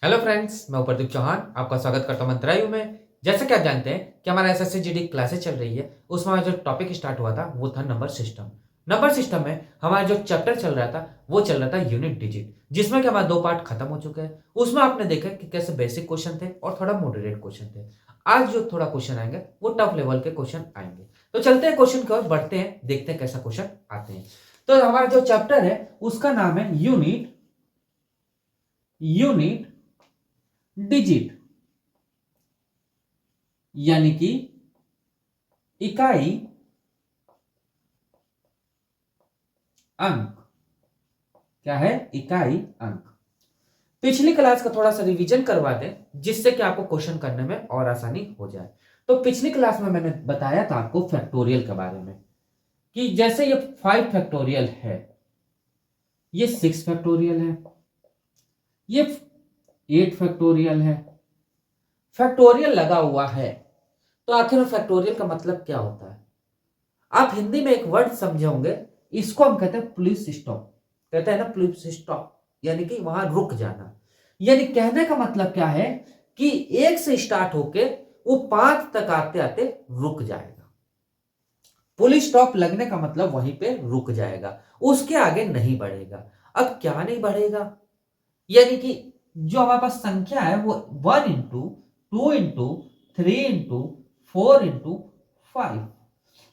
Hello friends, मैं प्रदीप चौहान आपका स्वागत करता हूं मंत्रालय में। जैसे कि आप जानते हैं कि हमारा एसएससी जीडी क्लासेस चल रही है, उसमें हमारा जो टॉपिक स्टार्ट हुआ था वो था नंबर सिस्टम। नंबर सिस्टम में हमारा जो चैप्टर चल रहा था वो चल रहा था यूनिट डिजिट, जिसमें कि हमारे 2 पार्ट खत्म हो चुके हैं। उसमें आपने देखा कि कैसे बेसिक क्वेश्चन थे और थोड़ा मॉडरेट क्वेश्चन थे। आज जो थोड़ा क्वेश्चन आएंगे वो टफ लेवल के क्वेश्चन आएंगे। तो चलते हैं क्वेश्चन की ओर बढ़ते हैं, देखते हैं कैसा क्वेश्चन आते हैं। तो हमारा जो चैप्टर है उसका नाम है यूनिट यूनिट डिजिट, यानी कि इकाई अंक। क्या है? इकाई अंक। पिछली क्लास का थोड़ा सा रिवीजन करवा दें, जिससे कि आपको क्वेश्चन करने में और आसानी हो जाए। तो पिछली क्लास में मैंने बताया था आपको फैक्टोरियल के बारे में, कि जैसे ये 5 फैक्टोरियल है, ये 6 फैक्टोरियल है, ये 8 फैक्टोरियल है। फैक्टोरियल लगा हुआ है, तो आखिर फैक्टोरियल का मतलब क्या होता है? आप हिंदी में एक वर्ड समझे होंगे, इसको हम कहते हैं पुलिस स्टॉप। कहते हैं ना पुलिस स्टॉप, यानी कि वहां रुक जाना। यानी कहने का मतलब क्या है कि 1 से स्टार्ट होके वो 5 तक आते आते रुक जाएगा। पुल स्टॉप लगने का मतलब वहीं पे रुक जाएगा, उसके आगे नहीं बढ़ेगा। अब क्या नहीं बढ़ेगा? यानी कि जो हमारे पास संख्या है वो 1 इंटू 2 इंटू 3 इंटू 4 इंटू 5,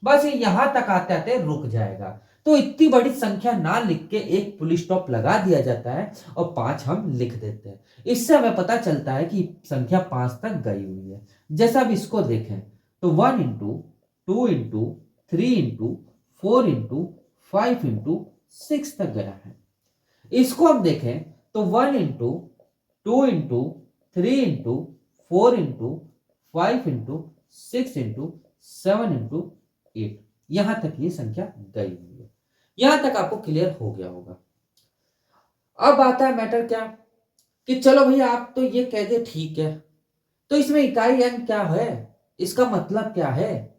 बस ये यहां तक आते आते रुक जाएगा। तो इतनी बड़ी संख्या ना लिख के एक पुल स्टॉप लगा दिया जाता है और 5 हम लिख देते हैं। इससे हमें पता चलता है कि संख्या 5 तक गई हुई है। जैसा अब इसको देखें तो 1 into 2 into 3 into 4 into 5 into 6 तक गया है। इसको हम देखें तो 1 into 2 into 3 into 4 into 5 into 6 into 7 into 8, यहां तक ये संख्या गई हुई है। यहां तक आपको क्लियर हो गया होगा। अब आता है मैटर क्या, कि चलो भैया आप तो ये कह दे ठीक है, तो इसमें इकाई अंक क्या है, इसका मतलब क्या है,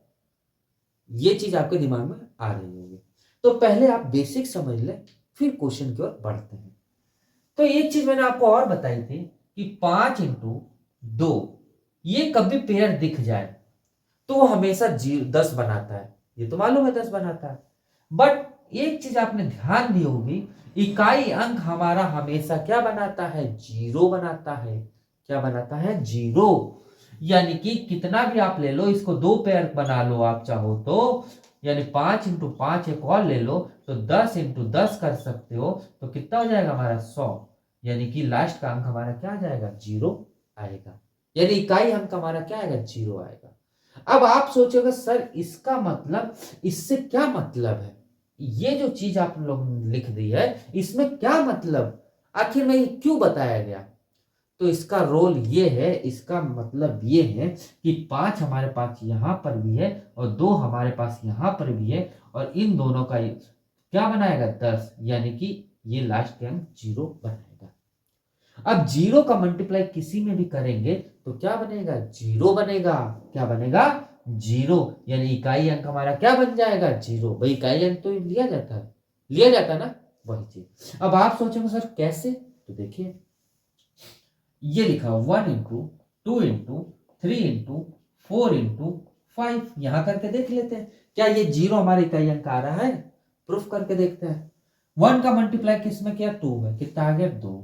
ये चीज आपके दिमाग में आ रही होगी। तो पहले आप बेसिक समझ ले, फिर क्वेश्चन की ओर बढ़ते हैं। तो एक चीज मैंने आपको और बताई थी कि 5 इंटू 2, ये कभी पेयर दिख जाए तो वो हमेशा 10 बनाता है। ये तो मालूम है 10 बनाता है। बट एक चीज आपने ध्यान दी होगी, इकाई अंक हमारा हमेशा क्या बनाता है? 0 बनाता है। क्या बनाता है? 0। यानी कि कितना भी आप ले लो, इसको 2 पेयर बना लो आप चाहो तो, यानी 5 इंटू 5 एक और ले लो तो 10 इंटू 10 कर सकते हो। तो कितना हो जाएगा हमारा? 100। यानी कि लास्ट का अंक हमारा क्या आ जाएगा? 0 आएगा। यानी इकाई अंक हमारा क्या आएगा? 0 आएगा। अब आप सोचोगे सर इसका मतलब, इससे क्या मतलब है? ये जो चीज आप लोग लिख दी है इसमें क्या मतलब, आखिर में ये क्यों बताया गया? तो इसका रोल ये है, इसका मतलब ये है कि 5 हमारे पास यहां पर भी है और 2 हमारे पास यहां पर भी है, और इन दोनों का क्या बनाएगा? 10। यानी कि ये लास्ट के अंक 0 बनाएगा। अब 0 का मल्टीप्लाई किसी में भी करेंगे तो क्या बनेगा? 0 बनेगा। क्या बनेगा? 0। यानी इकाई अंक हमारा क्या बन जाएगा? 0। भाई इकाई अंक तो लिया जाता है, लिया जाता है ना, वही चीज। अब आप सोचेंगे सर कैसे, तो देखिए ये लिखा 1 इंटू 2 इंटू 3 इंटू 4 इंटू 5, यहां करके देख लेते हैं क्या ये 0 हमारे इकाई अंक आ रहा है। प्रूफ करके देखते हैं। 1 का मल्टीप्लाई किस में किया? 2 में, कितना आ गया? 2।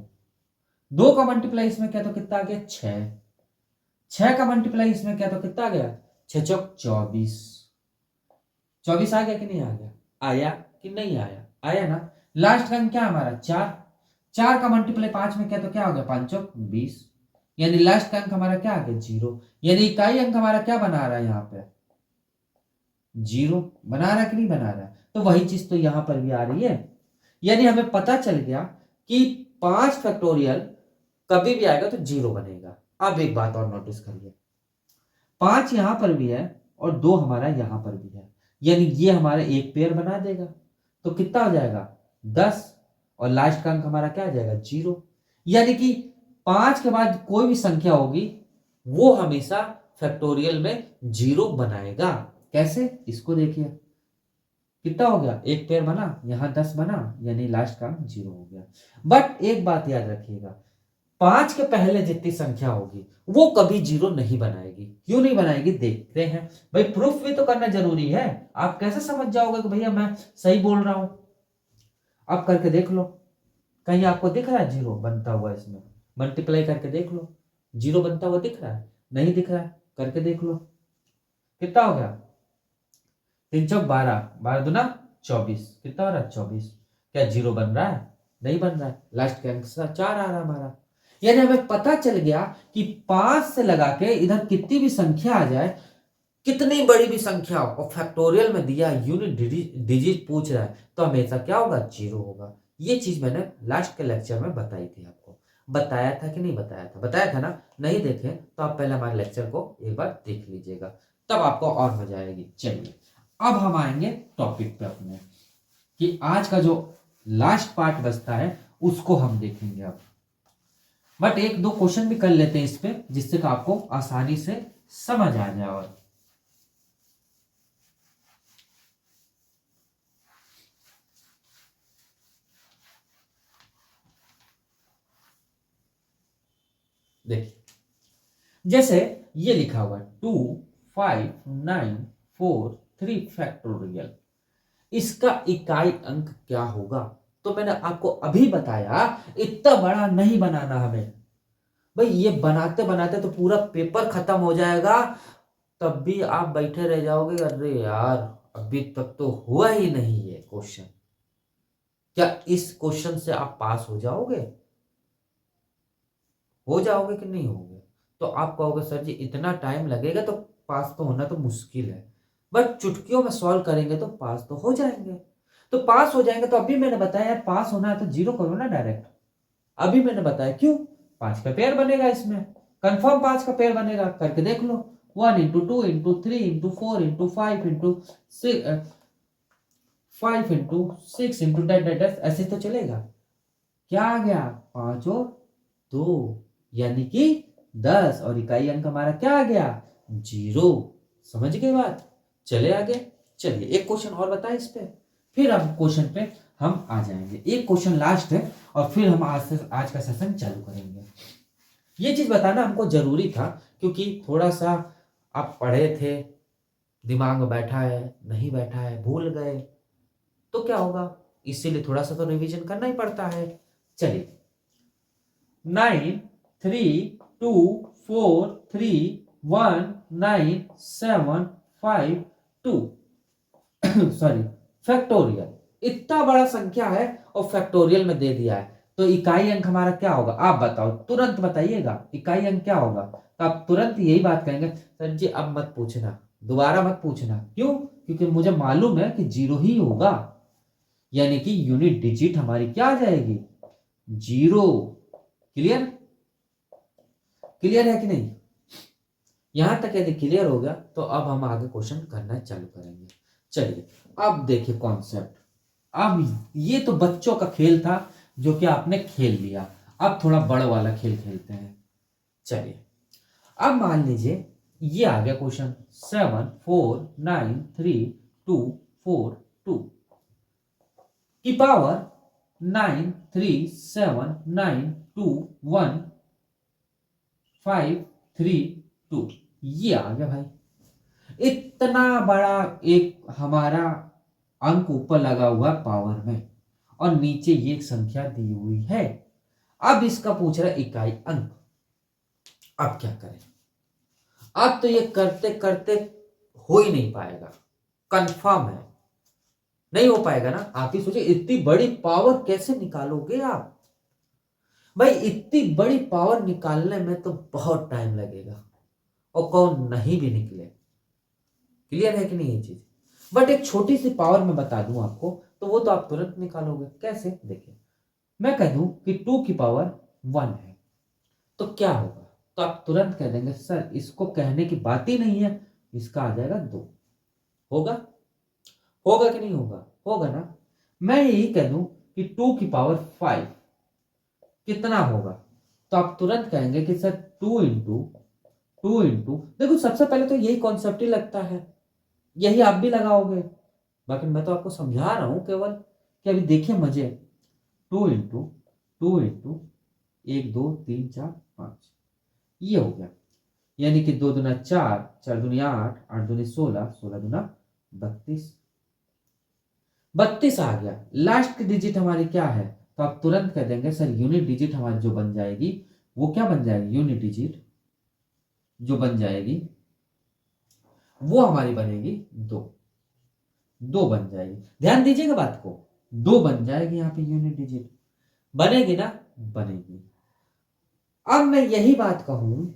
2 का मल्टीप्लाई इसमें किया तो कितना आ गया? 6। 6 का मल्टीप्लाई इसमें किया तो कितना आ गया? 6 चौक 24। 24 आ गया कि नहीं आ गया? आया कि नहीं आया? आया ना। लास्ट का अंक क्या हमारा? 4। 4 का मल्टीप्लाई 5 में किया तो क्या हो गया? 5 चौक 20। यानी लास्ट का अंक हमारा क्या आ गया? 0। यानी इकाई अंक हमारा क्या बना रहा है यहाँ पे? 0 बना रहा है कि नहीं बना रहा है? तो वही चीज तो यहां पर भी आ रही है। यानी हमें पता चल गया कि 5 फैक्टोरियल कभी भी आएगा तो 0 बनेगा। अब एक बात और नोटिस करिए, 5 यहां पर भी है और 2 हमारा यहां पर भी है, यानी ये हमारा एक पेयर बना देगा। तो कितना हो जाएगा? 10। और लास्ट का अंक हमारा क्या आ जाएगा? 0। यानी कि 5 के बाद कोई भी संख्या होगी वो हमेशा फैक्टोरियल में 0 बनाएगा। कैसे? इसको देखिए कितना हो गया? एक पेयर बना, यहां 10 बना, यानी लास्ट का अंक 0 हो गया। बट एक बात याद रखिएगा, 5 के पहले जितनी संख्या होगी वो कभी जीरो नहीं बनाएगी। क्यों नहीं बनाएगी देखते हैं। भाई प्रूफ भी तो करना जरूरी है। आप कैसे समझ जाओगे कि भैया मैं सही बोल रहा हूं। आप करके देख लो, कहीं आपको दिख रहा है जीरो बनता हुआ इसमें? मल्टीप्लाई करके देख लो, जीरो बनता हुआ दिख रहा है? नहीं दिख रहा है। करके देख लो, कितना हो गया? 3 × 12, 12×2 = 24। कितना हो रहा है? 24। क्या जीरो बन रहा है? नहीं बन रहा है। लास्ट का आंसर 4 आ रहा है हमारा। यानी हमें पता चल गया कि 5 से लगा के इधर कितनी भी संख्या आ जाए, कितनी बड़ी भी संख्या हो और फैक्टोरियल में दिया यूनिट डिजिट पूछ रहा है तो हमेशा क्या होगा? जीरो होगा। ये चीज मैंने लास्ट के लेक्चर में बताई थी आपको। बताया था कि नहीं बताया था? बताया था ना? नहीं देखे तो आप पहले हमारे लेक्चर को एक बार देख लीजिएगा, तब आपको और मजा आएगी। चलिए अब हम आएंगे टॉपिक पे अपने, कि आज का जो लास्ट पार्ट बचता है उसको हम देखेंगे अब। बट एक दो क्वेश्चन भी कर लेते हैं इस पे, जिससे कि आपको आसानी से समझ आ जाए। और देखिए, जैसे ये लिखा हुआ 2, 5, 9, 4, 3 फैक्टोरियल, इसका इकाई अंक क्या होगा? तो मैंने आपको अभी बताया इतना बड़ा नहीं बनाना हमें। भाई ये बनाते बनाते तो पूरा पेपर खत्म हो जाएगा, तब भी आप बैठे रह जाओगे, अरे यार अभी तक तो हुआ ही नहीं है क्वेश्चन। क्या इस क्वेश्चन से आप पास हो जाओगे? हो जाओगे कि नहीं होगे? तो आप कहोगे सर जी इतना टाइम लगेगा तो पास तो होना तो मुश्किल है। बट चुटकियों में सॉल्व करेंगे तो पास तो हो जाएंगे। तो पास हो जाएंगे तो अभी मैंने बताया पास होना है तो जीरो करो ना डायरेक्ट। अभी मैंने बताया क्यों? 5 का पेयर बनेगा इसमें, कंफर्म 5 का पेयर बनेगा। करके देख लो, 1 × 2 × 3 × 4 × 5 × 6 5 × 6 ऐसे तो चलेगा। क्या आ गया? 5 और 2 यानी कि 10, और इकाई अंक हमारा क्या आ गया? जीरो। समझ गए बात? चले आगे। चलिए एक क्वेश्चन और बताएं इस पे, फिर हम क्वेश्चन पे हम आ जाएंगे। एक क्वेश्चन लास्ट है और फिर हम आज का सेशन चालू करेंगे। ये चीज बताना हमको जरूरी था, क्योंकि थोड़ा सा आप पढ़े थे, दिमाग में बैठा है नहीं बैठा है, भूल गए तो क्या होगा? इसीलिए थोड़ा सा तो रिवीजन करना ही पड़ता है। चलिए 9, 3, 2, 4, 3, 1, 9, 7, 5, 2 सॉरी फैक्टोरियल इतना बड़ा संख्या है और फैक्टोरियल में दे दिया है, तो इकाई अंक हमारा क्या होगा? आप बताओ, तुरंत बताइएगा इकाई अंक क्या होगा। तो आप तुरंत यही बात कहेंगे, सर जी अब मत पूछना, दोबारा मत पूछना। क्यों? क्योंकि मुझे मालूम है कि जीरो ही होगा, यानी कि यूनिट डिजिट हमारी क्या आ जाएगी? जीरो। क्लियर? क्लियर है कि नहीं? यहां तक यदि क्लियर हो गया तो अब हम आगे क्वेश्चन करना चालू करेंगे। चलिए अब देखिए कॉन्सेप्ट। अब ये तो बच्चों का खेल था जो कि आपने खेल लिया, अब थोड़ा बड़ा वाला खेल खेलते हैं। चलिए अब मान लीजिए ये आ गया क्वेश्चन 7, 4, 9, 3, 2, 4, 2 की पावर 9, 3, 7, 9, 2, 1, 5, 3, 2 ये आ गया भाई। इतना बड़ा एक हमारा अंक ऊपर लगा हुआ पावर में और नीचे ये एक संख्या दी हुई है। अब इसका पूछ रहा है इकाई अंक। अब क्या करें? अब तो ये करते करते हो ही नहीं पाएगा, कंफर्म है नहीं हो पाएगा ना। आप ही सोचिए इतनी बड़ी पावर कैसे निकालोगे आप? भाई इतनी बड़ी पावर निकालने में तो बहुत टाइम लगेगा और कौन नहीं भी निकले। क्लियर है कि नहीं ये चीज? बट एक छोटी सी पावर मैं बता दूं आपको तो वो तो आप तुरंत निकालोगे। कैसे? देखिए मैं कह दूं कि 2 की पावर 1 है तो क्या होगा? तो आप तुरंत कह देंगे सर इसको कहने की बात ही नहीं है, इसका आ जाएगा 2। होगा? होगा कि नहीं होगा? होगा ना। मैं यही कह दूं कि 2 की पावर 5 कितना होगा? तो आप तुरंत कहेंगे कि सर 2 इंटू देखो सबसे पहले तो यही कॉन्सेप्ट ही लगता है, यही आप भी लगाओगे। बाकी मैं तो आपको समझा रहा हूं केवल कि अभी देखिए मजे। 2 इंटू 2 इंटू 1 2 3 4 5, ये हो गया। यानी कि 2 दूना 4, 4 दूनी 8, 8 दूनी 16, 16 दूना 32, 32 आ गया। लास्ट की डिजिट हमारी क्या है, तो आप तुरंत कह देंगे सर यूनिट डिजिट हमारी जो बन जाएगी वो क्या बन जाएगी, यूनिट डिजिट जो बन जाएगी वो हमारी बनेगी 2, 2 बन जाएगी। ध्यान दीजिएगा बात को, 2 बन जाएगी यहाँ पे यूनिट डिजिट, बनेगी ना, बनेगी। अब मैं यही बात कहूं,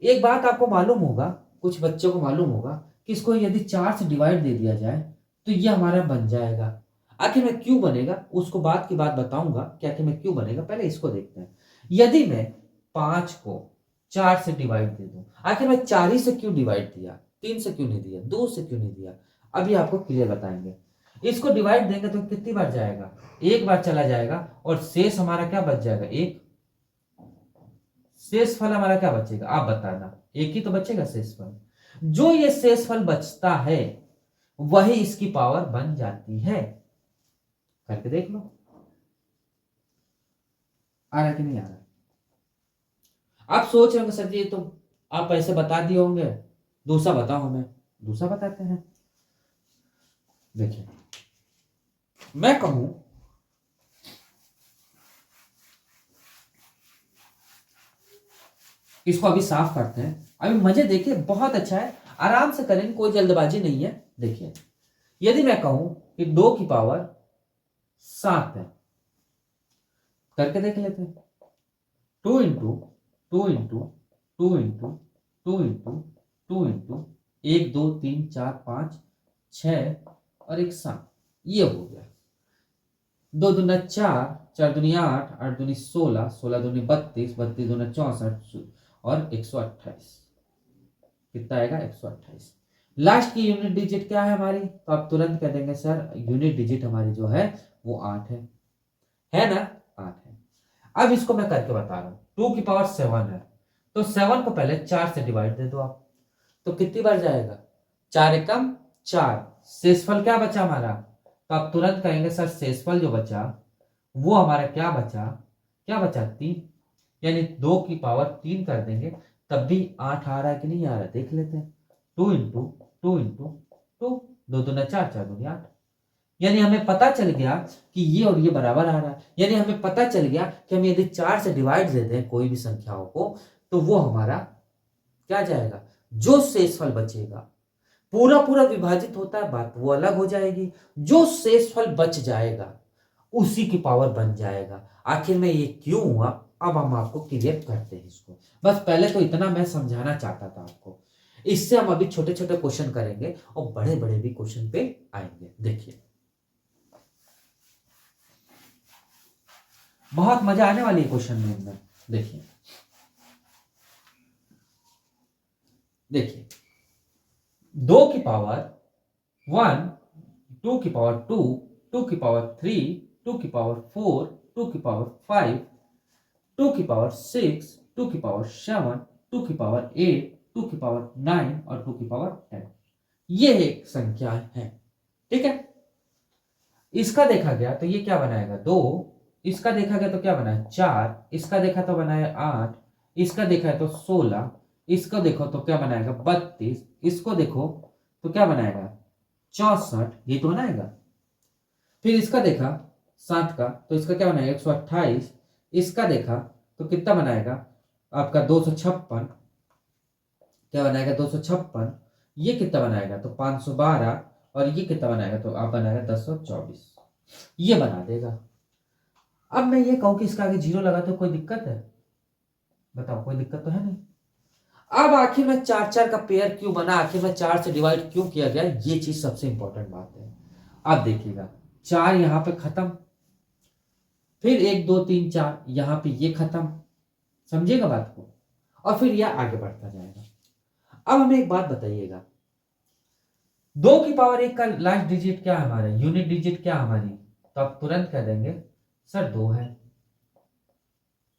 एक बात आपको मालूम होगा, कुछ बच्चों को मालूम होगा कि इसको यदि 4 से डिवाइड दे दिया जाए तो ये हमारा बन जाएगा। आखिर में क्यों बनेगा उसको बात की बात बताऊंगा कि आखिर में क्यों बनेगा, पहले इसको देखते हैं। यदि मैं 5 को 4 से डिवाइड दे दूं, आखिर मैं 4 ही से क्यों डिवाइड दिया, 3 से क्यों नहीं दिया, 2 से क्यों नहीं दिया, अभी आपको क्लियर बताएंगे। इसको डिवाइड देंगे तो कितनी बार जाएगा, एक बार चला जाएगा और शेष हमारा क्या बच जाएगा, एक। शेष फल हमारा क्या बचेगा आप बताना, एक ही तो बचेगा शेष फल। जो ये शेष फल बचता है वही इसकी पावर बन जाती है। करके देख लो, आ रहा कि नहीं आ रहा। आप सोच रहे होंगे सर जी तो आप ऐसे बता दिए होंगे, दूसरा बताओ हमें, दूसरा बताते हैं। देखिए मैं कहूं इसको अभी साफ करते हैं, अभी मजे देखिए बहुत अच्छा है, आराम से करेंगे, कोई जल्दबाजी नहीं है। देखिए यदि मैं कहूं कि 2 की पावर 7 है, करके देख लेते हैं। 2 into 2 into 2 into 2 into 2 into 1 2 3 4 5 6 और 1 7, ये हो गया। 2 दूना 4, 4 दूनी 8, 8 दूनी 16, 16 दूनी 32, 32 दूना 64 और 128, कितना आएगा 128। लास्ट की यूनिट डिजिट क्या है हमारी, तो आप तुरंत कह देंगे सर यूनिट डिजिट हमारी जो है वो 8 है ना, 8 है। अब इसको मैं करके बता रहा हूं, 2 की पावर 7 है, तो 7 को पहले 4 से डिवाइड दे दो आप, तो कितनी बार जाएगा, 4 एकम 4, शेषफल क्या बचा हमारा, तो आप तुरंत कहेंगे सर शेषफल जो बचा वो हमारा क्या बचा, क्या बचा 3, यानी 2 की पावर 3 कर देंगे तब भी 8 आ रहा है कि नहीं आ रहा है, देख लेते हैं। 2 इंटू 2 इंटू 2, 2 दूना 4, 4 दूनी 8, यानी हमें पता चल गया कि ये और ये बराबर आ रहा है, यानी हमें पता चल गया कि हम यदि 4 से डिवाइड देते हैं कोई भी संख्याओं को तो वो हमारा क्या जाएगा, जो शेषफल बचेगा, पूरा पूरा विभाजित होता है बात वो अलग हो जाएगी, जो शेषफल बच जाएगा उसी की पावर बन जाएगा। आखिर में ये क्यों हुआ अब हम आपको क्लियर करते हैं इसको, बस पहले तो इतना मैं समझाना चाहता था आपको। इससे हम अभी छोटे छोटे क्वेश्चन करेंगे और बड़े बड़े भी क्वेश्चन पे आएंगे। देखिए बहुत मजा आने वाली है क्वेश्चन में अंदर। देखिए देखिए 2 की पावर 1, 2 की पावर 2, 2 की पावर 3, 2 की पावर 4, 2 की पावर 5, 2 की पावर 6, 2 की पावर 7, 2 की पावर 8, 2 की पावर 9 और 2 की पावर 10, ये एक संख्या है। ठीक है, इसका देखा गया तो ये क्या बनाएगा 2, इसका देखा गया तो क्या बनाया 4, इसका देखा तो बनाया 8, इसका देखा है तो 16, इसको देखो तो क्या बनाएगा 32, इसको देखो तो क्या बनाएगा 64, ये तो बनाएगा। फिर इसका देखा 7 का तो इसका क्या बनाएगा 128, इसका देखा तो कितना बनाएगा आपका 256, क्या बनाएगा 256, ये कितना बनाएगा तो 512 और ये कितना बनाएगा तो आप बनाएगा 1024, ये बना देगा। अब मैं ये कहूं कि इसका आगे 0 लगा तो कोई दिक्कत है, बताओ कोई दिक्कत तो है नहीं। अब आखिर में 4 4 का पेयर क्यों बना, आखिर में 4 से डिवाइड क्यों किया गया, ये चीज सबसे इंपॉर्टेंट बात है। अब देखिएगा 4 यहां पे खत्म, फिर 1 2 3 4 यहां पे ये खत्म, समझिएगा बात को, और फिर यह आगे बढ़ता जाएगा। अब हमें एक बात बताइएगा, 2 की पावर 1 का लास्ट डिजिट क्या है हमारा, यूनिट डिजिट क्या हमारी, तो आप तुरंत कह देंगे सर 2 है,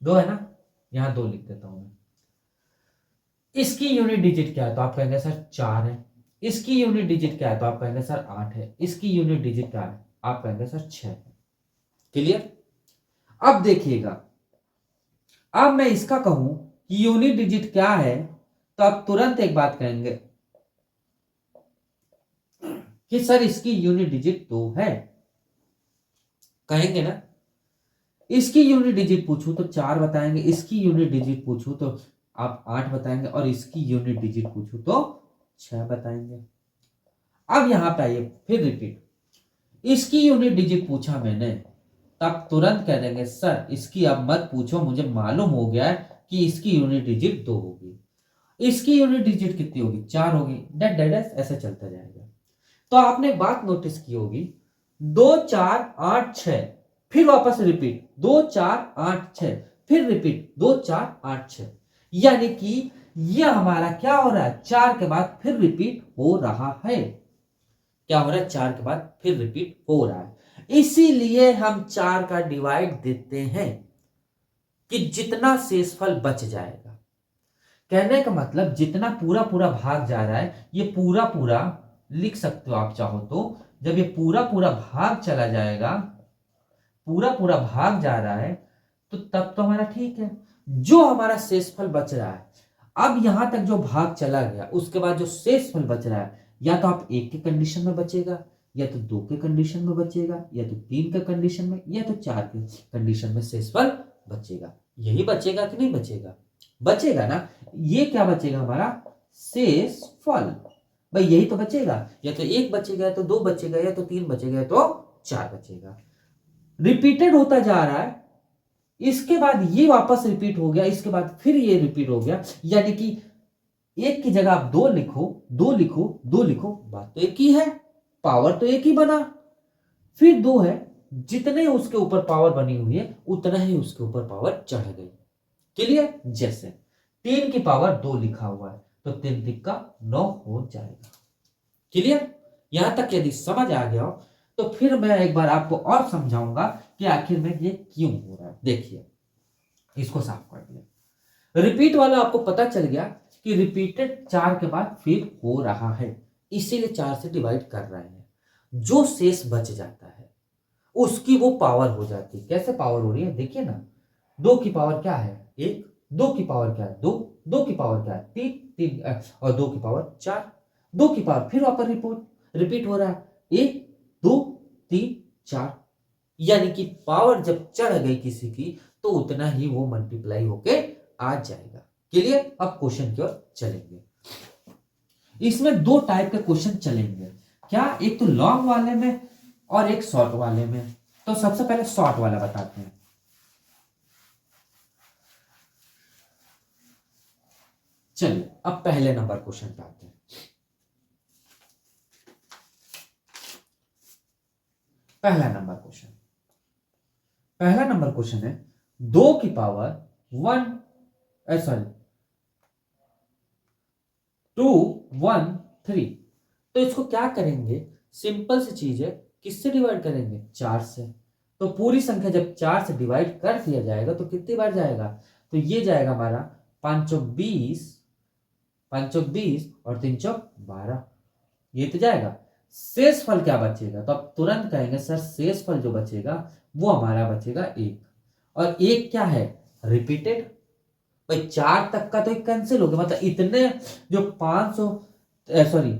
2 है ना, यहां 2 लिख देता हूं मैं। इसकी यूनिट डिजिट क्या है तो आप कहेंगे सर 4 है, इसकी यूनिट डिजिट क्या है तो आप कहेंगे सर 8 है, इसकी यूनिट डिजिट क्या है आप कहेंगे सर 6 है। क्लियर। अब देखिएगा अब मैं इसका कहूं कि यूनिट डिजिट क्या है, तो आप तुरंत एक बात कहेंगे कि सर इसकी यूनिट डिजिट 2 है, कहेंगे ना। इसकी यूनिट डिजिट पूछूं तो 4 बताएंगे, इसकी यूनिट डिजिट पूछूं तो आप 8 बताएंगे, और इसकी यूनिट डिजिट पूछूं तो 6 बताएंगे। अब यहां पे आइए, फिर रिपीट, इसकी यूनिट डिजिट पूछा मैंने, तब तुरंत कह देंगे सर इसकी अब मत पूछो, मुझे मालूम हो गया है कि इसकी यूनिट डिजिट 2 होगी। इसकी यूनिट डिजिट कितनी होगी? 4 होगी। डेट डेट ऐसे चलता जाएगा। तो आपने एक बात नोटिस की होगी, 2 4 8 6, फिर वापस रिपीट 2 4 8 6, फिर रिपीट 2 4 8 6, यानी कि यह हमारा क्या हो रहा है, 4 के बाद फिर रिपीट हो रहा है। क्या हो रहा है? 4 के बाद फिर रिपीट हो रहा है। इसीलिए हम 4 का डिवाइड देते हैं कि जितना शेषफल बच जाएगा। कहने का मतलब जितना पूरा पूरा भाग जा रहा है, ये पूरा पूरा लिख सकते हो आप चाहो तो। जब ये पूरा पूरा भाग चला जाएगा, पूरा पूरा भाग जा रहा है, तो तब तो हमारा ठीक है। जो हमारा शेषफल बच रहा है, अब यहां तक जो भाग चला गया, उसके बाद जो शेषफल बच रहा है, या तो आप 1 के कंडीशन में बचेगा, या तो 2 के कंडीशन में बचेगा, या तो 3 के कंडीशन में, या तो 4 के कंडीशन में शेषफल बचेगा। यही बचेगा कि नहीं बचेगा? बचेगा ना। ये क्या बचेगा हमारा? शेषफल। भाई यही तो बचेगा। या तो 1 बचेगा, या तो 2 बचेगा, या तो 3 बचेगा, या तो 4 बचेगा। रिपीटेड होता जा रहा है, इसके बाद ये वापस रिपीट हो गया, इसके बाद फिर ये रिपीट हो गया, यानी कि 1 की जगह आप 2 लिखो, 2 लिखो, 2 लिखो, बात तो एक ही है, पावर तो एक ही बना। फिर 2 है, जितने उसके ऊपर पावर बनी हुई है, उतना ही उसके ऊपर पावर चढ़ गई। क्लियर? जैसे 3 की पावर 2 लिखा हुआ है, तो 3 तिक्का 9 हो जाएगा। क्लियर? यहां तक यदि समझ आ गया हो, तो फिर मैं एक बार आपको और समझाऊंगा कि आखिर में ये क्यों हो रहा है। देखिए, इसको साफ कर दिया, रिपीट वाला आपको पता चल गया कि रिपीटेड 4 के बाद फिर हो रहा है, इसीलिए 4 से डिवाइड कर रहे हैं। जो शेष बच जाता है उसकी वो पावर हो जाती है। कैसे पावर हो रही है? देखिए ना, 2 की पावर क्या है? 1, 2 की पावर क्या है? 2, 2 की पावर क्या है? 3, 3 और 2 की पावर 4, 2 की पावर फिर वापस रिपीट हो रहा है, 1 2 3 4, यानी कि पावर जब चढ़ गई किसी की, तो उतना ही वो मल्टीप्लाई होके आ जाएगा। क्लियर? अब क्वेश्चन की ओर चलेंगे। इसमें 2 टाइप के क्वेश्चन चलेंगे। क्या? एक तो लॉन्ग वाले में और एक शॉर्ट वाले में। तो सबसे पहले शॉर्ट वाला बताते हैं। चलिए अब पहले नंबर क्वेश्चन पे आते हैं। पहला नंबर क्वेश्चन, पहला नंबर क्वेश्चन है 2 की पावर 2 1 3। तो इसको क्या करेंगे? सिंपल सी चीज है, किससे डिवाइड करेंगे? 4 से। तो पूरी संख्या जब 4 से डिवाइड कर दिया जाएगा तो कितनी बार जाएगा? तो ये जाएगा हमारा 5 चौक 20, 5 चौक 20 और 3 चौक 12, ये तो जाएगा। शेषफल क्या बचेगा? तो आप तुरंत कहेंगे सर शेषफल जो बचेगा वो हमारा बचेगा 1। और 1 क्या है? रिपीटेड। भाई 4 तक का तो एक कैंसिल हो गया, मतलब इतने जो 500 सॉरी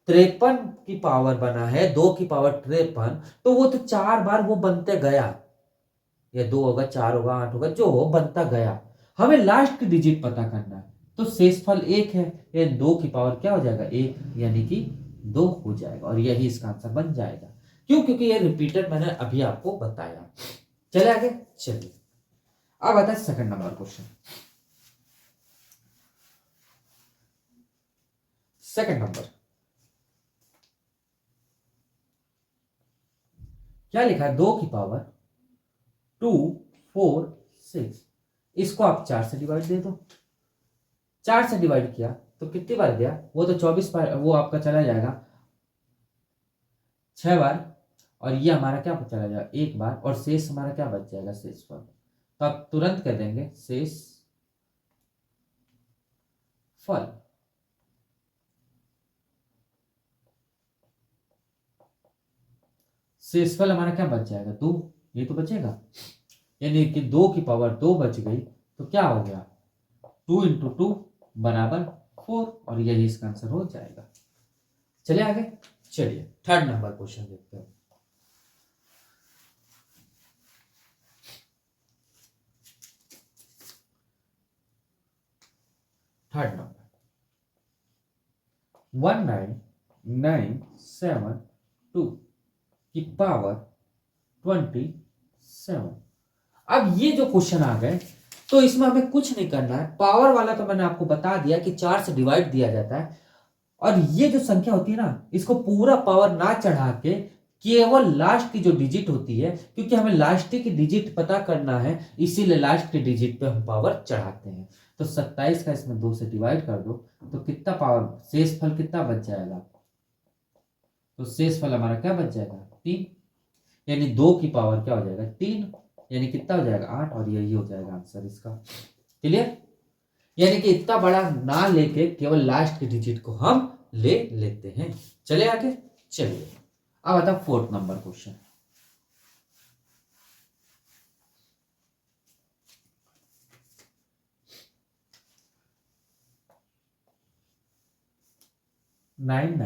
53 की पावर बना है, 2 की पावर 53, तो वो तो 4 बार वो बनते गया। या 2 होगा, 4 होगा, 8 होगा, जो हो बनता गया। हमें लास्ट की डिजिट पता करना है, तो शेषफल 1 है, ये 2 की पावर क्या हो जाएगा? 1, यानी कि 2 हो जाएगा, और यही इसका आंसर बन जाएगा। क्यों? क्योंकि ये रिपीटेड मैंने अभी आपको बताया। चले आगे, चलिए अब आता है second number question. Second number क्या लिखा है? 2 की पावर 2 4 6, इसको आप 4 से डिवाइड दे दो। 4 से डिवाइड किया तो कितनी बार गया? वो तो 24 बार, वो आपका चला जाएगा 6 बार, और ये हमारा क्या चला जाएगा? 1 बार, और शेष हमारा क्या बच जाएगा? शेषफल। तो आप तुरंत कह देंगे शेष फल। शेषफल हमारा क्या बच जाएगा? 2, ये तो बचेगा, यानी कि 2 की पावर 2 बच गई, तो क्या हो गया 2 × 2 बराबर 4 और यही इसका आंसर हो जाएगा। चलिए आगे, चलिए थर्ड नंबर क्वेश्चन देखते हैं। थर्ड नंबर 19972 की पावर 27। अब ये जो क्वेश्चन आ गए तो इसमें हमें कुछ नहीं करना है। पावर वाला तो मैंने आपको बता दिया कि 4 से डिवाइड दिया जाता है, और ये जो संख्या होती है ना, इसको पूरा पावर ना चढ़ा के केवल लास्ट की जो डिजिट होती है, क्योंकि हमें लास्ट की डिजिट पता करना है, इसीलिए लास्ट की डिजिट पे हम पावर चढ़ाते हैं। तो 27 का इसमें 2 से डिवाइड कर दो तो कितना पावर, शेष फल कितना बच जाएगा, तो शेष फल हमारा क्या बच जाएगा 3, यानी 2 की पावर क्या हो जाएगा 3, यानी कितना हो जाएगा 8, और यही हो जाएगा आंसर इसका। क्लियर? यानी कि इतना बड़ा ना लेके केवल लास्ट की डिजिट को हम ले लेते हैं। चले आगे, चलिए अब आता फोर्थ नंबर क्वेश्चन। नाइन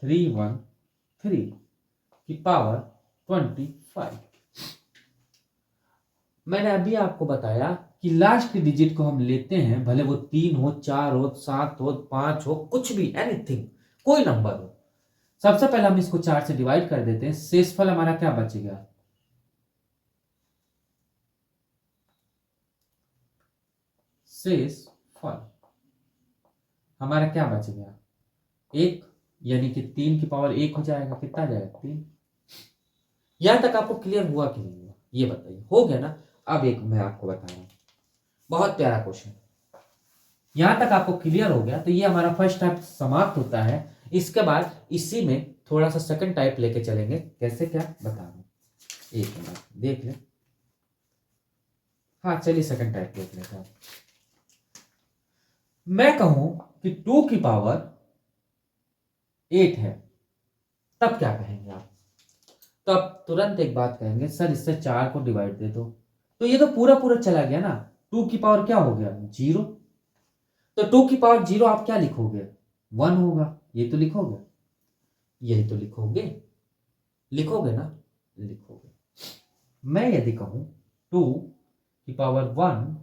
313 की पावर 25। मैंने अभी आपको बताया कि लास्ट की डिजिट को हम लेते हैं, भले वो 3 हो, 4 हो, 7 हो, 5 हो, कुछ भी, एनीथिंग, कोई नंबर हो। सबसे पहले हम इसको 4 से डिवाइड कर देते हैं, शेषफल हमारा क्या बचेगा, शेषफल हमारा क्या बचेगा 1, यानी कि 3 की पावर 1 हो जाएगा, कितना आ जाएगा 3। यहां तक आपको क्लियर हुआ कि नहीं हुआ, ये बताइए, हो गया ना? अब एक मैं आपको बता रहा हूं, बहुत प्यारा क्वेश्चन। यहां तक आपको क्लियर हो गया तो ये हमारा फर्स्ट टाइप समाप्त होता है। इसके बाद इसी में थोड़ा सा सेकंड टाइप लेके चलेंगे, कैसे क्या बता रहा हूं, एक मिनट देख ले। हाँ चलिए सेकंड टाइप देख लेते हैं। मैं कहूं कि 2 की पावर 8 है, तब क्या कहेंगे आप? तब तुरंत एक बात कहेंगे, सर इससे 4 को डिवाइड दे दो। तो ये तो पूरा पूरा चला गया ना, 2 की पावर क्या हो गया 0। तो 2 की पावर 0 आप क्या लिखोगे 1 होगा, ये तो लिखोगे, यही तो लिखोगे, लिखोगे ना, लिखोगे। मैं यदि कहूं 2 की पावर 1,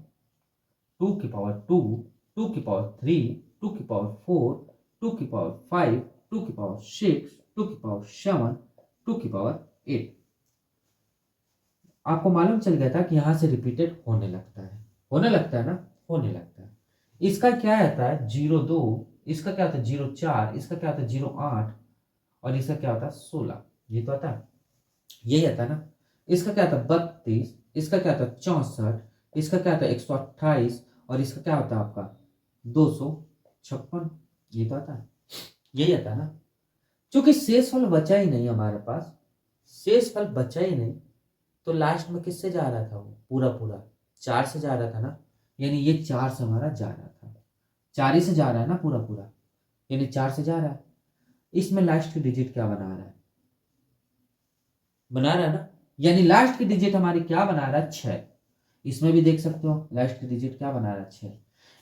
2 की पावर 2, 2 की पावर 3, 2 की पावर 4, 2 की पावर 5, 2 की पावर 6, 2 की पावर 7, 2 की पावर 8। आपको मालूम चल गया था कि यहां से रिपीटेड होने लगता है, होने लगता है ना, होने लगता है। इसका क्या आता है 0 2, इसका क्या होता है 0 4, इसका क्या होता है 0 8, और इसका क्या होता है 16, ये तो आता है, यही आता है ना। इसका क्या होता है 32, इसका क्या होता है 64, इसका क्या होता है 128, और इसका क्या होता है आपका 256, ये तो आता है, यही आता है ना। क्योंकि शेषफल बचा ही नहीं हमारे पास, शेषफल बचा ही नहीं, तो लास्ट में किससे जा रहा था वो पूरा पूरा 4 से जा रहा था ना, यानी ये 4 से हमारा जा रहा था, 4 ही से जा रहा है ना पूरा पूरा, यानी 4 से जा रहा है। इसमें लास्ट की डिजिट क्या बना रहा है, बना रहा है ना, यानी लास्ट की डिजिट हमारी क्या बना रहा है 6। इसमें भी देख सकते हो लास्ट की डिजिट क्या बना रहा है 6।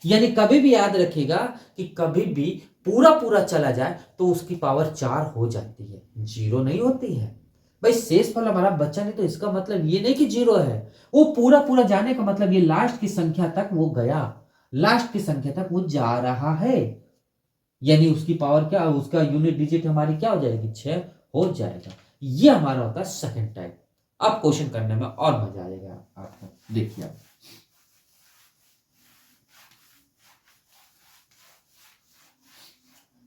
यानी कभी भी याद रखिएगा कि कभी भी पूरा पूरा चला जाए तो उसकी पावर 4 हो जाती है, 0 नहीं होती है भाई। शेषफल हमारा बचा नहीं तो इसका मतलब ये नहीं कि 0 है, वो पूरा पूरा जाने का मतलब ये लास्ट की संख्या तक वो गया, लास्ट की संख्या तक वो जा रहा है, यानी उसकी पावर क्या, उसका यूनिट डिजिट हमारी क्या हो जाएगी 6 हो जाएगा। ये हमारा होता है सेकंड टाइप। अब क्वेश्चन करने में और मजा आएगा आपको, देखिए आप।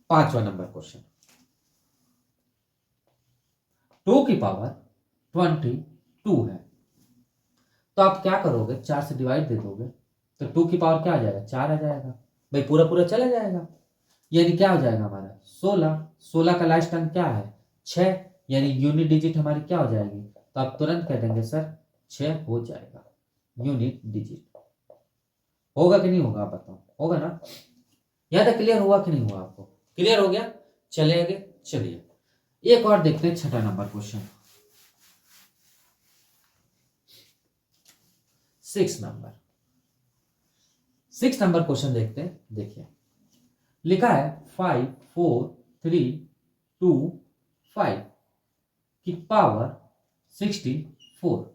पांचवा नंबर क्वेश्चन, 2 की पावर 22 है, तो आप क्या करोगे 4 से डिवाइड दे दोगे, तो 2 की पावर क्या आ जाएगा 4 आ जाएगा भाई, पूरा पूरा चला जाएगा, यानी क्या हो जाएगा हमारा 16। 16 का लास्ट अंक क्या है 6, यानी यूनिट डिजिट हमारी क्या हो जाएगी, तो आप तुरंत कह देंगे सर 6 हो जाएगा यूनिट डिजिट। होगा कि नहीं होगा आप बताओ, होगा ना? यहां तक क्लियर हुआ कि नहीं हुआ आपको, क्लियर हो गया? चले आगे, चलिए एक और देखते हैं, छठा नंबर क्वेश्चन। 6 नंबर क्वेश्चन देखते हैं। देखिए लिखा है 5 4 3 2 5 की पावर 64,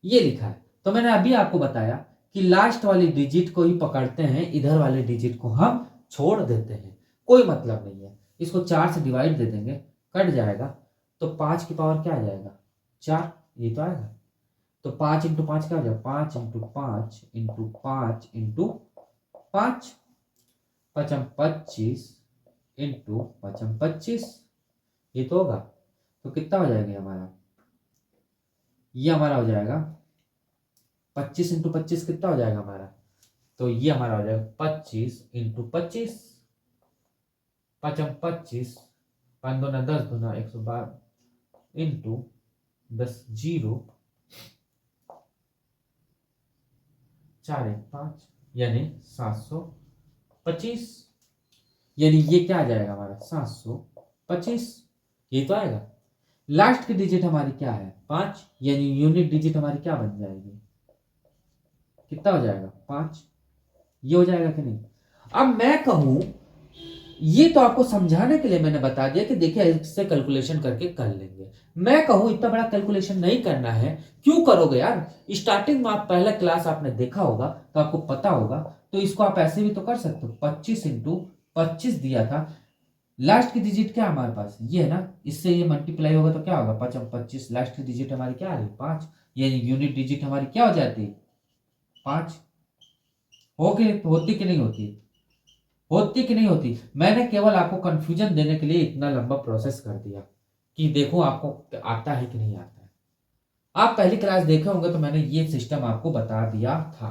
ये लिखा है। तो मैंने अभी आपको बताया कि लास्ट वाली डिजिट को ही पकड़ते हैं, इधर वाले डिजिट को हम छोड़ देते हैं, कोई मतलब नहीं है। इसको 4 से डिवाइड दे देंगे, कट जाएगा, तो 5 की पावर क्या आ जाएगा 4, ये तो आएगा। तो 5 इंटू 5 क्या हो जाएगा 5 इंटू 5 इंटू 5 इंटू 5, 25 इंटू 25, ये तो होगा। तो कितना हो जाएगा हमारा, ये हमारा हो जाएगा 25 इंटू 25 कितना हो जाएगा हमारा, तो ये हमारा हो जाएगा 25 इंटू 25, 25, 5 दूना 10 दूना 112 इंटू 10 जीरो 4 1 5 यानी 725, यानी ये क्या आ जाएगा हमारा 725, ये तो आएगा। लास्ट की डिजिट हमारी क्या है 5, यानी यूनिट डिजिट हमारी क्या बन जाएगी, कितना हो जाएगा 5, ये हो जाएगा कि नहीं। अब मैं कहूं, ये तो आपको समझाने के लिए मैंने बता दिया कि देखिए इससे कैलकुलेशन करके कर लेंगे। मैं कहूं इतना बड़ा कैलकुलेशन नहीं करना है, क्यों करोगे यार, स्टार्टिंग में आप पहला क्लास आपने देखा होगा तो आपको पता होगा। तो इसको आप ऐसे भी तो कर सकते हो, 25 इंटू 25 दिया था, लास्ट की डिजिट क्या हमारे पास ये है ना, इससे ये मल्टीप्लाई होगा तो क्या होगा 5 25, लास्ट की डिजिट हमारी क्या आ रही 5, यानी यूनिट डिजिट हमारी क्या हो जाती 5। होती कि नहीं होती, होती कि नहीं होती। मैंने केवल आपको कंफ्यूजन देने के लिए इतना लंबा प्रोसेस कर दिया कि देखो आपको आता है कि नहीं आता है। आप पहली क्लास देखे होंगे तो मैंने ये सिस्टम आपको बता दिया था,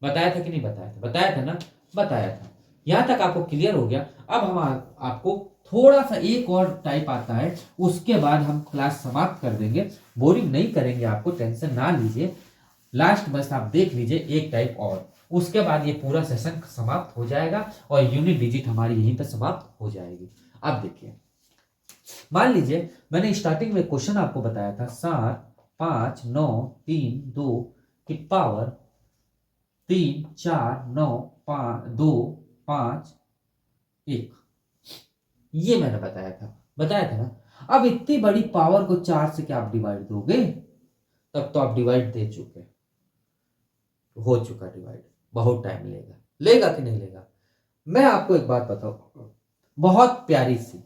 बताया था कि नहीं बताया था, बताया था ना, बताया था। यहां तक आपको क्लियर हो गया। अब हम आपको थोड़ा सा एक और टाइप आता है, उसके बाद हम क्लास समाप्त कर देंगे। बोरिंग नहीं करेंगे आपको, टेंशन ना लीजिए। लास्ट बस आप देख लीजिए एक टाइप और, उसके बाद ये पूरा सेशन समाप्त हो जाएगा और यूनिट डिजिट हमारी यहीं पर समाप्त हो जाएगी। अब देखिए, मान लीजिए मैंने स्टार्टिंग में क्वेश्चन आपको बताया था 7 5 9 3 2 की पावर 3 4 9 5 2 5 1, ये मैंने बताया था ना। अब इतनी बड़ी पावर को 4 से क्या आप डिवाइड दोगे, तब तो आप डिवाइड दे चुके, हो चुका डिवाइड, बहुत टाइम लेगा, लेगा कि नहीं लेगा। मैं आपको एक बात बताऊं, बहुत प्यारी सी,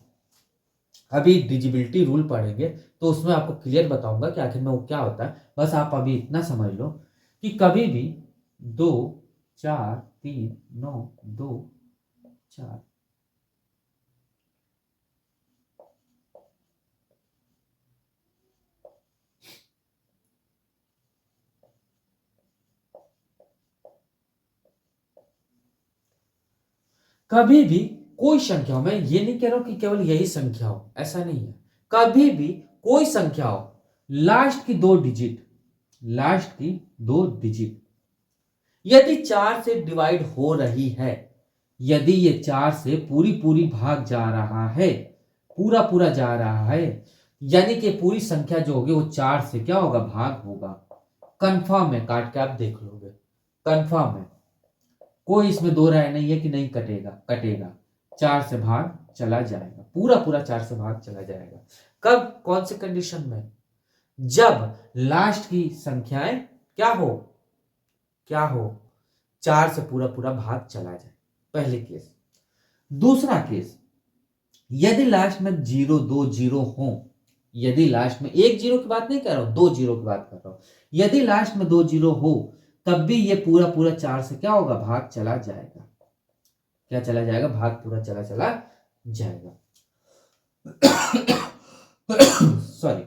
अभी डिजिबिलिटी रूल पढ़ेंगे तो उसमें आपको क्लियर बताऊंगा कि आखिर में वो क्या होता है। बस आप अभी इतना समझ लो कि कभी भी 2 4 3 9 2 4, कभी भी कोई संख्या हो, मैं ये नहीं कह रहा हूं कि केवल यही संख्या हो, ऐसा नहीं है, कभी भी कोई संख्या हो, लास्ट की 2 डिजिट, लास्ट की 2 डिजिट यदि 4 से डिवाइड हो रही है, यदि ये 4 से पूरी पूरी भाग जा रहा है, पूरा पूरा जा रहा है, यानी कि पूरी संख्या जो होगी वो 4 से क्या होगा भाग होगा। कंफर्म है, काट के आप देख लोगे, कंफर्म है, कोई इसमें दो राय नहीं है कि नहीं कटेगा, कटेगा, 4 से भाग चला जाएगा, पूरा पूरा 4 से भाग चला जाएगा। कब, कौन से कंडीशन में, जब लास्ट की संख्याएं क्या हो, क्या हो 4 से पूरा पूरा भाग चला जाए, पहले केस। दूसरा केस, यदि लास्ट में 0 2 जीरो हो, यदि लास्ट में एक जीरो की बात नहीं कर रहा हूं, 2 जीरो की बात कर रहा हूं, यदि लास्ट में 2 जीरो हो, तब भी ये पूरा पूरा 4 से क्या होगा भाग चला जाएगा, क्या चला जाएगा, भाग पूरा चला चला जाएगा। सॉरी,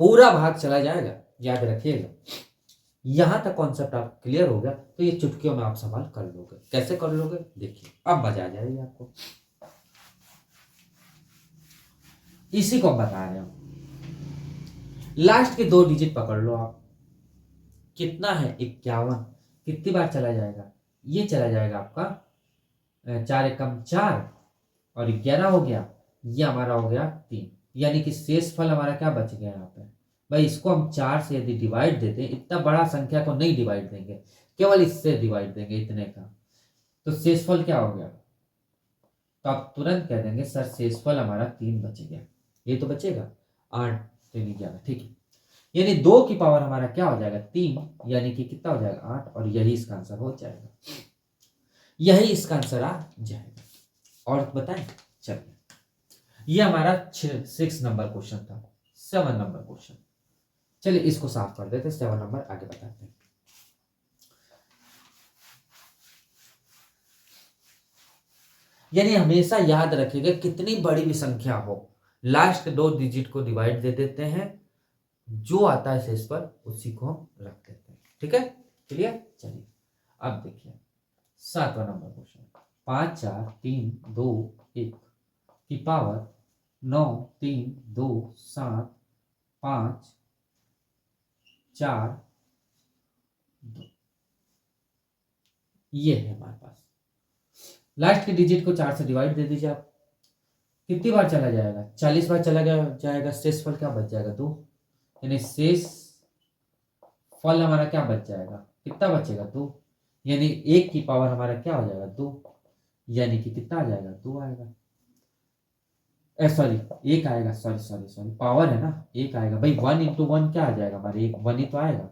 पूरा भाग चला जाएगा, याद रखिएगा। यहां तक कॉन्सेप्ट आप क्लियर हो गया तो ये चुटकियों में आप सवाल कर लोगे। कैसे कर लोगे देखिए, अब मजा आ जाएगी आपको, इसी को हम बता रहे हो। लास्ट के 2 डिजिट पकड़ लो आप, कितना है 51, कितनी बार चला जाएगा, ये चला जाएगा आपका 4 एकम 4 और 11 हो गया, ये हमारा हो गया 3, यानी कि शेष फल हमारा क्या बच गया यहाँ पे भाई इसको हम 4 से यदि डिवाइड देते हैं, इतना बड़ा संख्या को नहीं डिवाइड देंगे, केवल इससे डिवाइड देंगे इतने का, तो शेषफल क्या हो गया? तो आप तुरंत कह देंगे सर शेषफल हमारा 3 बच गया। ये तो बचेगा 8 3 11, ठीक है। यानी 2 की पावर हमारा क्या हो जाएगा? 3, यानी कि कितना हो जाएगा? 8, और यही इसका आंसर हो जाएगा, यही इसका आंसर आ जाएगा। और बताएं, चलिए ये हमारा 6 नंबर क्वेश्चन था। 7 नंबर क्वेश्चन, चलिए इसको साफ कर देते, 7 नंबर आगे बताते हैं। यानी हमेशा याद रखिएगा, कितनी बड़ी भी संख्या हो, लास्ट 2 डिजिट को डिवाइड दे देते हैं, जो आता है शेष पर उसी को हम रख देते हैं, ठीक है, क्लियर। चलिए अब देखिए 7वां नंबर क्वेश्चन, 5 4 3 2 1 की पावर 9 3 2 7 5 4 2, ये है हमारे पास। लास्ट के डिजिट को 4 से डिवाइड दे दीजिए आप, कितनी बार चला जाएगा? 40 बार चला जाएगा। शेषफल क्या बच जाएगा? 2, यानी शेष फल हमारा क्या बच जाएगा? कितना बचेगा? 2, यानी 1 की पावर हमारा क्या हो जाएगा? 2, यानी कि कितना आ जाएगा? 2 आएगा। सॉरी 1 आएगा, सॉरी पावर है ना, 1 आएगा भाई। 1 इंटू 1 क्या आ जाएगा हमारे? 1 ही तो आएगा,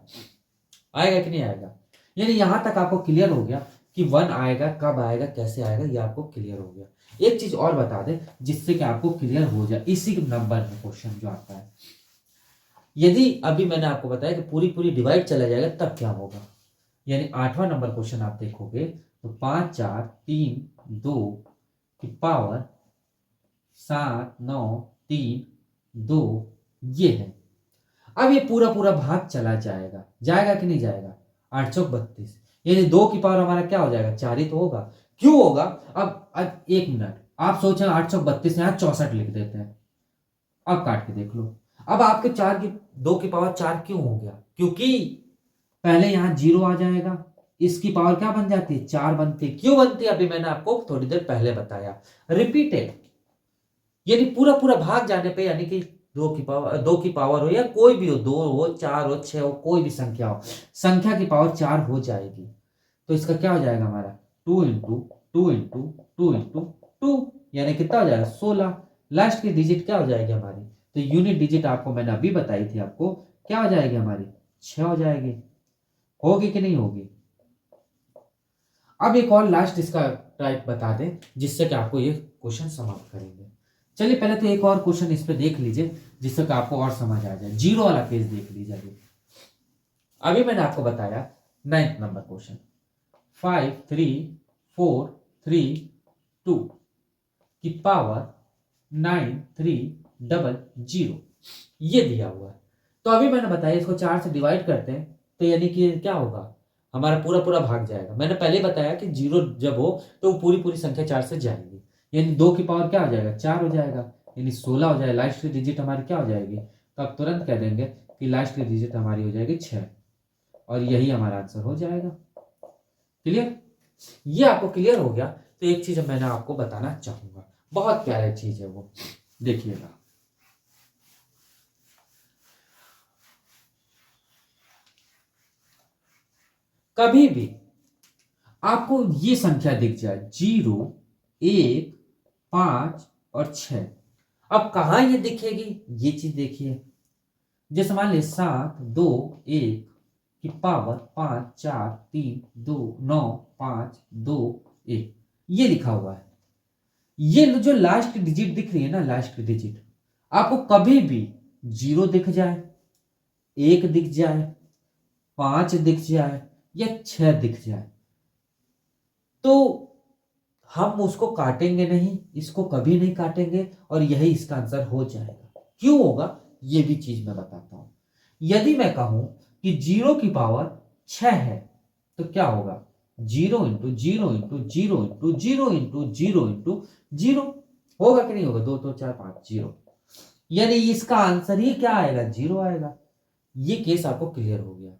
आएगा कि नहीं आएगा? यानी यहां तक आपको क्लियर हो गया कि 1 आएगा, कब आएगा, कैसे आएगा, ये आपको क्लियर हो गया। एक चीज और बता दें जिससे कि आपको क्लियर हो जाए इसी नंबर में क्वेश्चन जो आता है, यदि अभी मैंने आपको बताया कि पूरी पूरी डिवाइड चला जाएगा तब क्या होगा। यानी 8वां नंबर क्वेश्चन आप देखोगे तो 5 4 3 2 की पावर 7 9 3 2, ये है। अब ये पूरा पूरा भाग चला जाएगा, जाएगा कि नहीं जाएगा? 8 चौक 32, यानी 2 की पावर हमारा क्या हो जाएगा? 4 ही तो होगा। क्यों होगा? अब 1 मिनट, आप सोचें 8 चौक 32, यहाँ 64 लिख देते हैं, अब काट के देख लो। अब आपके 2 की पावर 4 क्यों हो गया? क्योंकि पहले यहां 0 आ जाएगा, इसकी पावर क्या बन जाती है? 4 बनती। क्यों बनती है? अभी मैंने आपको थोड़ी देर पहले बताया, रिपीटेड। यानी पूरा पूरा भाग जाने पे, यानी कि 2 की पावर हो या कोई भी हो, 2 हो 4 हो 6 हो, कोई भी संख्या हो, संख्या की पावर 4 हो जाएगी। तो इसका क्या हो जाएगा हमारा? 2 इंटू 2 इंटू 2 इंटू 2, यानी कितना हो जाएगा? 16। लास्ट की डिजिट क्या हो जाएगी हमारी? तो यूनिट डिजिट आपको मैंने अभी बताई थी, आपको क्या हो जाएगी हमारी? 6 हो जाएगी। होगी कि नहीं होगी? अब एक और लास्ट इसका टाइप बता दें जिससे कि आपको ये क्वेश्चन समाप्त करेंगे। चलिए पहले तो एक और क्वेश्चन इस पे देख लीजिए जिससे कि आपको और समझ आ जाए। 0 वाला केस देख लीजिए। अभी मैंने आपको बताया 9th नंबर क्वेश्चन, 5 3 4 3 2 की पावर 9 3 0, ये दिया हुआ है। तो अभी मैंने बताया इसको 4 से डिवाइड करते हैं तो यानी कि क्या होगा? हमारा पूरा पूरा भाग जाएगा। मैंने पहले बताया कि 0 जब हो तो पूरी पूरी संख्या 4 से जाएगी, यानी 2 की पावर क्या हो जाएगा? 4 हो जाएगा, यानी 16 हो जाएगा। लास्ट की डिजिट हमारी क्या हो जाएगी? तो आप तुरंत कह देंगे कि लास्ट की डिजिट हमारी हो जाएगी 6, और यही हमारा आंसर हो जाएगा। क्लियर? ये आपको क्लियर हो गया। तो एक चीज मैंने आपको बताना चाहूंगा, बहुत प्यारी चीज है वो, देखिएगा। कभी भी आपको ये संख्या दिख जाए 0 1 5 और 6, अब कहां ये दिखेगी? ये चीज देखिए, जैसे मान ली 7 2 1 की पावर 5 4 3 2 9 5 2 1, ये लिखा हुआ है। ये जो लास्ट डिजिट दिख रही है ना, लास्ट डिजिट आपको कभी भी 0 दिख जाए, 1 दिख जाए, 5 दिख जाए या 6 दिख जाए, तो हम उसको काटेंगे नहीं, इसको कभी नहीं काटेंगे, और यही इसका आंसर हो जाएगा। क्यों होगा ये भी चीज मैं बताता हूं। यदि मैं कहूं कि 0 की पावर 6 है तो क्या होगा? 0 into 0 into 0 into 0 into 0 into 0, होगा कि नहीं होगा? 2 2 4 5 0, यानी इसका आंसर ही क्या आएगा? 0 आएगा। ये केस आपको क्लियर हो गया।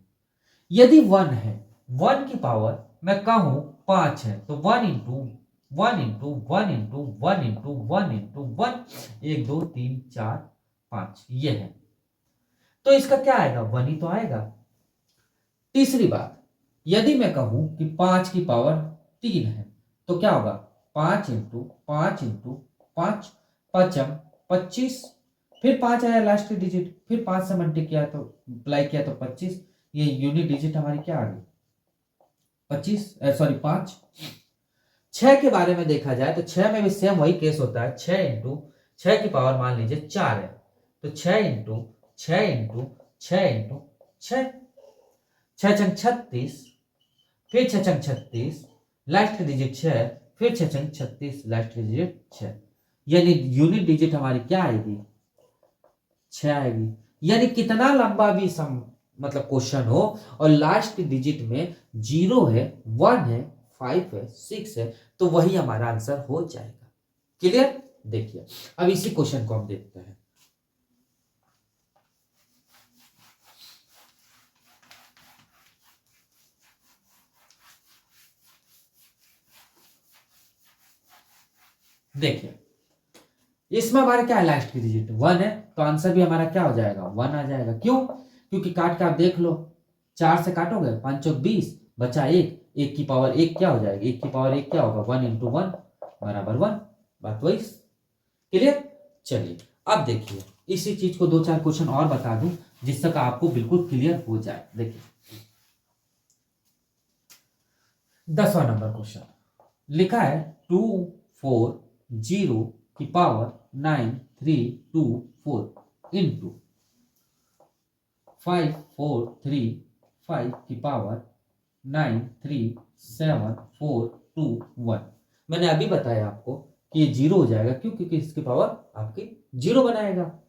यदि 1 है, 1 की पावर मैं कहूं 5 है, तो 1 into 1 into 1 into 1 into 1 into 1, 1 2 3 4 5, ये है। तो इसका क्या आएगा, 1 ही तो आएगा। तीसरी बात, यदि मैं कहूं कि 5 की पावर 3 है तो क्या होगा, 5 इंटू 5 इंटू 5, 25, फिर 5 आया लास्ट डिजिट, फिर 5 से मल्टीप्लाई किया तो 25, ये यूनिट डिजिट हमारी क्या आ गई, 5। 6 के बारे में देखा जाए तो 6 में भी सेम वही केस होता है, 6 इंटू 6 की पावर मान लीजिए 4 है, तो 6 इंटू 6 इंटू 6 इंटू 6, 6 छंग 36, फिर 6 छंग 36, लास्ट डिजिट 6, फिर 6 छंग 36, लास्ट डिजिट 6, यानी यूनिट डिजिट हमारी क्या आएगी, 6 आएगी। यानी कितना लंबा भी मतलब क्वेश्चन हो और लास्ट डिजिट में 0 है, 1 है, 5 है, 6 है, तो वही हमारा आंसर हो जाएगा। क्लियर? देखिए अब इसी क्वेश्चन को हम देखते हैं। देखिए इसमें हमारा क्या है, लास्ट की डिजिट 1 है, तो आंसर भी हमारा क्या हो जाएगा, 1 आ जाएगा। क्यों? क्योंकि काट के आप देख लो, 4 से काटोगे 5 चौक 20, बचा 1, 1 की पावर 1 क्या हो जाएगी, 1 की पावर 1 क्या होगा, 1 इंटू 1 बराबर 1। बात वही। क्लियर? चलिए अब देखिए इसी चीज को 2-4 क्वेश्चन और बता दूं जिससे कि आपको बिल्कुल क्लियर हो जाए। देखिए 10वां नंबर क्वेश्चन लिखा है 240 की पावर 9324 इंटू 5435 की पावर 937421। मैंने अभी बताया आपको कि ये 0 हो जाएगा, क्यों? क्योंकि इसकी पावर आपकी 0 बनाएगा।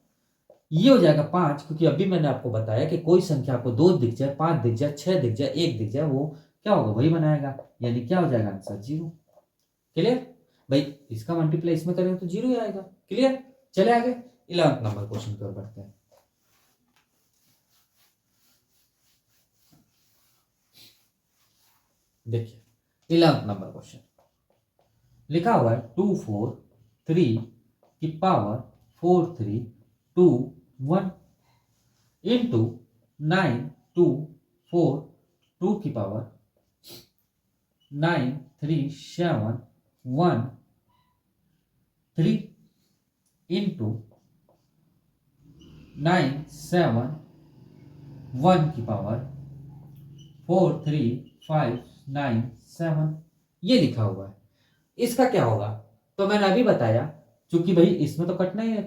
ये हो जाएगा 5, क्योंकि अभी मैंने आपको बताया कि कोई संख्या आपको 2 दिख जाए, 5 दिख जाए, 6 दिख जाए, 1 दिख जाए, वो क्या होगा, वही बनाएगा, यानी क्या हो जाएगा आंसर 0। क्लियर भाई? इसका मल्टीप्लाई इसमें करेंगे तो 0 ही आएगा। क्लियर? चले आगे 11 नंबर क्वेश्चन की ओर बढ़ते हैं। देखिए 11 नंबर क्वेश्चन लिखा हुआ है 243 की पावर 4321 इंटू 9242 की पावर 9371 इंटू 971 की पावर 43597, ये लिखा हुआ है। इसका क्या होगा? तो मैंने अभी बताया, क्योंकि भाई इसमें तो काटना ही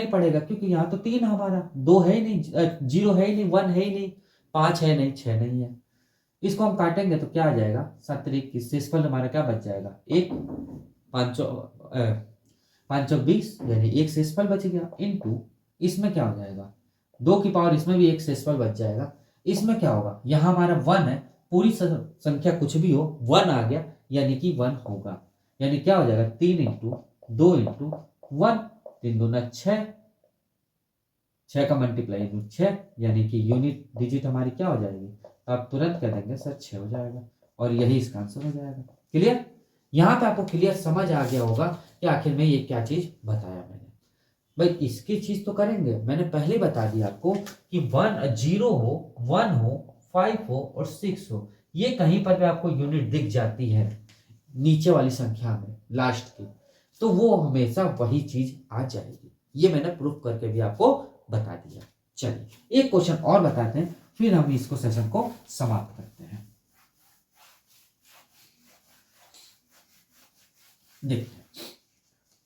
पड़ेगा, क्योंकि यहाँ तो 3 हमारा, 2 है ही नहीं, 0 है ही नहीं, 1 है ही नहीं, 5 है नहीं, 6 नहीं है। इसको हम काटेंगे तो क्या आ जाएगा, 7 की शेषफल हमारा क्या बच जाएगा, 1, 5 20, यानी 1 शेषफल बच गया, इंटू इसमें क्या हो जाएगा, 2 की पावर इसमें भी 1 शेषफल बच जाएगा। इसमें क्या होगा, यहाँ हमारा 1 है, पूरी संख्या कुछ भी हो 1 आ गया, यानी कि 1 होगा, यानी क्या हो जाएगा 3 इंटू 2 इंटू 1, 3 दूना 6, 6 का मल्टीप्लाई इंटू 6, यानी कि यूनिट डिजिट हमारी क्या हो जाएगी, तो आप तुरंत कह देंगे सर 6 हो जाएगा, और यही इसका आंसर हो जाएगा। क्लियर? यहाँ पे आपको क्लियर समझ आ गया होगा कि आखिर में ये क्या चीज बताया मैंने। भाई इसकी चीज तो करेंगे, मैंने पहले ही बता दिया आपको कि 0 हो, 1 हो, 5 हो और 6 हो, ये कहीं पर भी आपको यूनिट दिख जाती है नीचे वाली संख्या में लास्ट की, तो वो हमेशा वही चीज आ जाएगी। ये मैंने प्रूफ करके भी आपको बता दिया। चलिए एक क्वेश्चन और बताते हैं, फिर हम इसको सेशन को समाप्त करते हैं। देखते हैं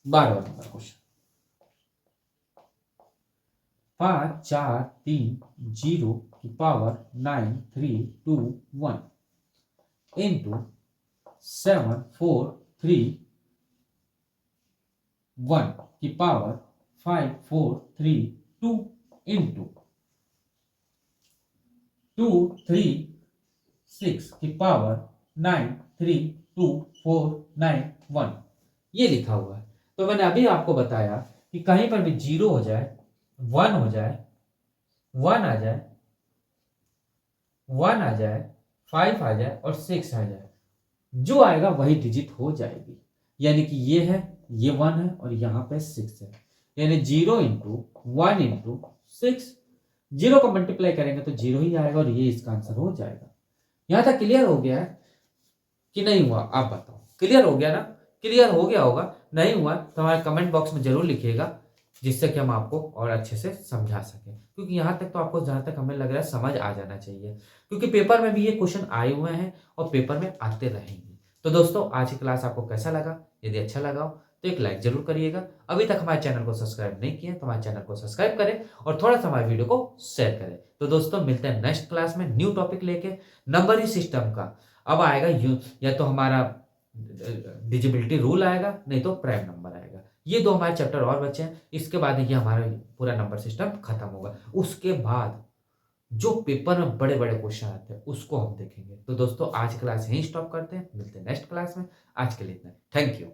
12वां नंबर क्वेश्चन, 5430 की पावर 9321 इंटू 7431 की पावर 5432 इंटू 236 की पावर 932491, ये लिखा हुआ है। तो मैंने अभी आपको बताया कि कहीं पर भी 0 हो जाए, 1 हो जाए, 1 आ जाए, 1 आ जाए, 5 आ जाए और 6 आ जाए, जो आएगा वही डिजिट हो जाएगी। यानी कि ये है, ये 1 है और यहाँ पे 6 है, यानी 0 इंटू 1 इंटू 6, जीरो को मल्टीप्लाई करेंगे तो जीरो ही आएगा और ये इसका आंसर हो जाएगा। यहां तक क्लियर हो गया है कि नहीं हुआ? आप बताओ, क्लियर हो गया ना? क्लियर हो गया होगा, नहीं हुआ तो हमारे कमेंट बॉक्स में जरूर लिखिएगा, जिससे कि हम आपको और अच्छे से समझा सकें, क्योंकि यहाँ तक तो आपको जहाँ तक हमें लग रहा है समझ आ जाना चाहिए, क्योंकि पेपर में भी ये क्वेश्चन आए हुए हैं और पेपर में आते रहेंगे। तो दोस्तों, आज की क्लास आपको कैसा लगा? यदि अच्छा लगा हो तो एक लाइक जरूर करिएगा। अभी तक हमारे चैनल को सब्सक्राइब नहीं किया तो हमारे चैनल को सब्सक्राइब करें और थोड़ा सा हमारे वीडियो को शेयर करें। तो दोस्तों, मिलते हैं नेक्स्ट क्लास में न्यू टॉपिक लेके, नंबरिंग सिस्टम का। अब आएगा या तो हमारा डिजिबिलिटी रूल आएगा, नहीं तो प्राइम नंबर आएगा। ये दो हमारे चैप्टर और बचे हैं, इसके बाद ये हमारा पूरा नंबर सिस्टम खत्म होगा। उसके बाद जो पेपर में बड़े बड़े क्वेश्चन आते हैं उसको हम देखेंगे। तो दोस्तों, आज क्लास यहीं स्टॉप करते हैं, मिलते हैं नेक्स्ट क्लास में। आज के लिए इतना, थैंक यू।